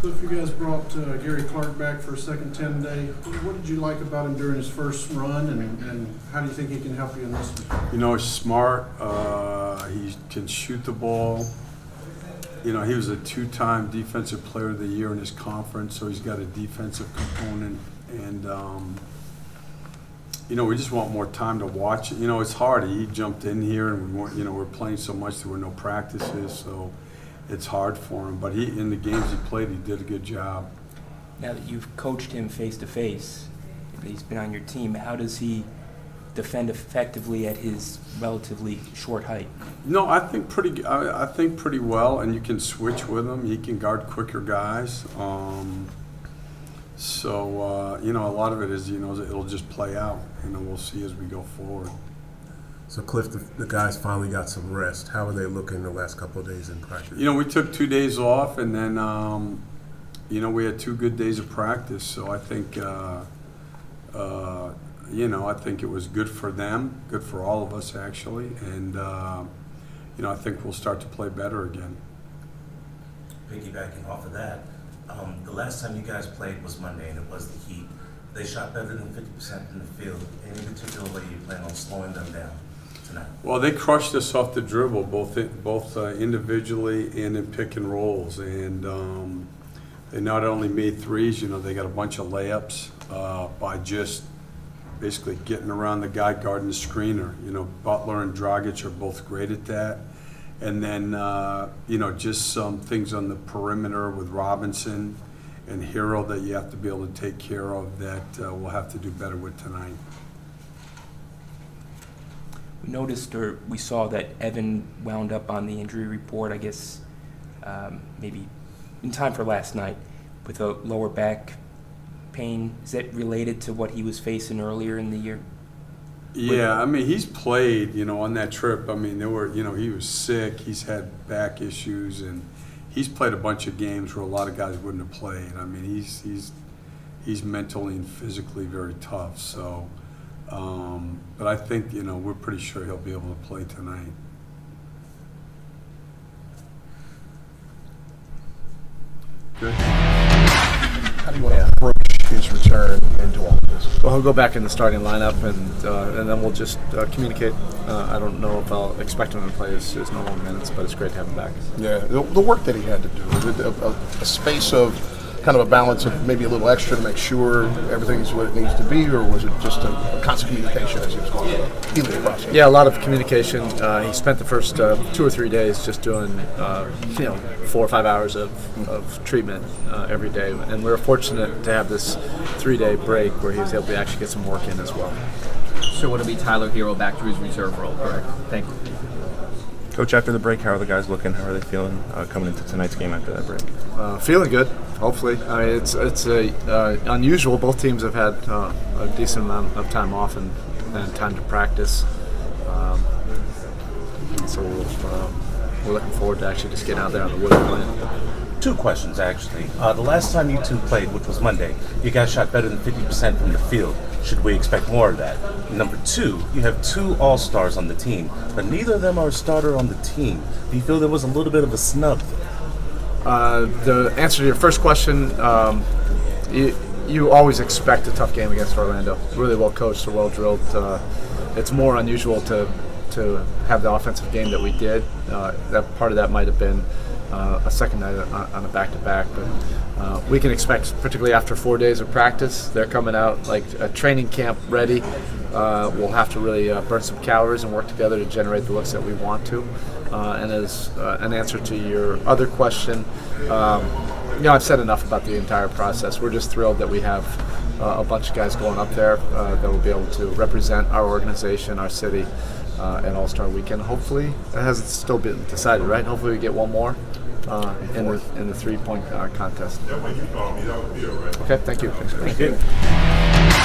Cliff, you guys brought Gary Clark back for a second 10-day. What did you like about him during his first run, and how do you think he can help you in this one? You know, he's smart. He can shoot the ball. You know, he was a two-time Defensive Player of the Year in his conference, so he's got a defensive component. And, you know, we just want more time to watch it. You know, it's hard. He jumped in here, and we weren't, you know, we're playing so much, there were no practices, so it's hard for him. But in the games he played, he did a good job. Now that you've coached him face-to-face, he's been on your team, how does he defend effectively at his relatively short height? No, I think pretty well, and you can switch with him. He can guard quicker guys. You know, a lot of it is, you know, it'll just play out. You know, we'll see as we go forward. So, Cliff, the guys finally got some rest. How are they looking the last couple of days in practice? You know, we took 2 days off, and then, you know, we had 2 good days of practice. So I think, you know, I think it was good for them, good for all of us, actually. And, you know, I think we'll start to play better again. Piggybacking off of that, the last time you guys played was Monday, and it was the Heat. They shot better than 50% in the field. Any particular way you plan on slowing them down tonight? Well, they crushed us off the dribble, both individually and in pick and rolls. And they not only made threes, you know, they got a bunch of layups by just basically getting around the guy guarding the screener. You know, Butler and Dragic are both great at that. And then, you know, just some things on the perimeter with Robinson and Hero that you have to be able to take care of that we'll have to do better with tonight. We noticed, or we saw, that Evan wound up on the injury report, I guess, maybe in time for last night, with a lower back pain. Is that related to what he was facing earlier in the year? Yeah, I mean, he's played, you know, on that trip. I mean, there were, you know, he was sick. He's had back issues, and he's played a bunch of games where a lot of guys wouldn't have played. I mean, he's mentally and physically very tough. So, but I think, you know, we're pretty sure he'll be able to play tonight. Good. How do you want to approach his return into all of this? Well, he'll go back in the starting lineup, and then we'll just communicate. I don't know if I'll expect him to play his normal minutes, but it's great to have him back. Yeah, the work that he had to do, was it a space of kind of a balance of maybe a little extra to make sure everything's what it needs to be, or was it just a constant communication as he was going through the healing process? Yeah, a lot of communication. He spent the first 2 or 3 days just doing, you know, 4 or 5 hours of treatment every day, and we were fortunate to have this 3-day break where he was able to actually get some work in as well. So it'll be Tyler Hero back to his reserve role, correct? Thank you. Coach, after the break, how are the guys looking? How are they feeling coming into tonight's game after that break? Feeling good, hopefully. I mean, it's unusual. Both teams have had a decent amount of time off and time to practice. So we're looking forward to actually just getting out there on the wood and playing. 2 questions, actually. The last time you two played, which was Monday, you guys shot better than 50% from the field. Should we expect more of that? Number 2, you have 2 All-Stars on the team, but neither of them are a starter on the team. Do you feel there was a little bit of a snub? The answer to your first question, you always expect a tough game against Orlando. Really well coached, well drilled. It's more unusual to have the offensive game that we did. That part of that might have been a second night on a back-to-back, but we can expect, particularly after 4 days of practice, they're coming out like a training camp ready. We'll have to really burn some calories and work together to generate the looks that we want to. And as an answer to your other question, you know, I've said enough about the entire process. We're just thrilled that we have a bunch of guys going up there that will be able to represent our organization, our city, at All-Star Weekend. Hopefully, it hasn't still been decided, right? Hopefully we get one more in the 3-point contest. Okay, thank you. Thank you.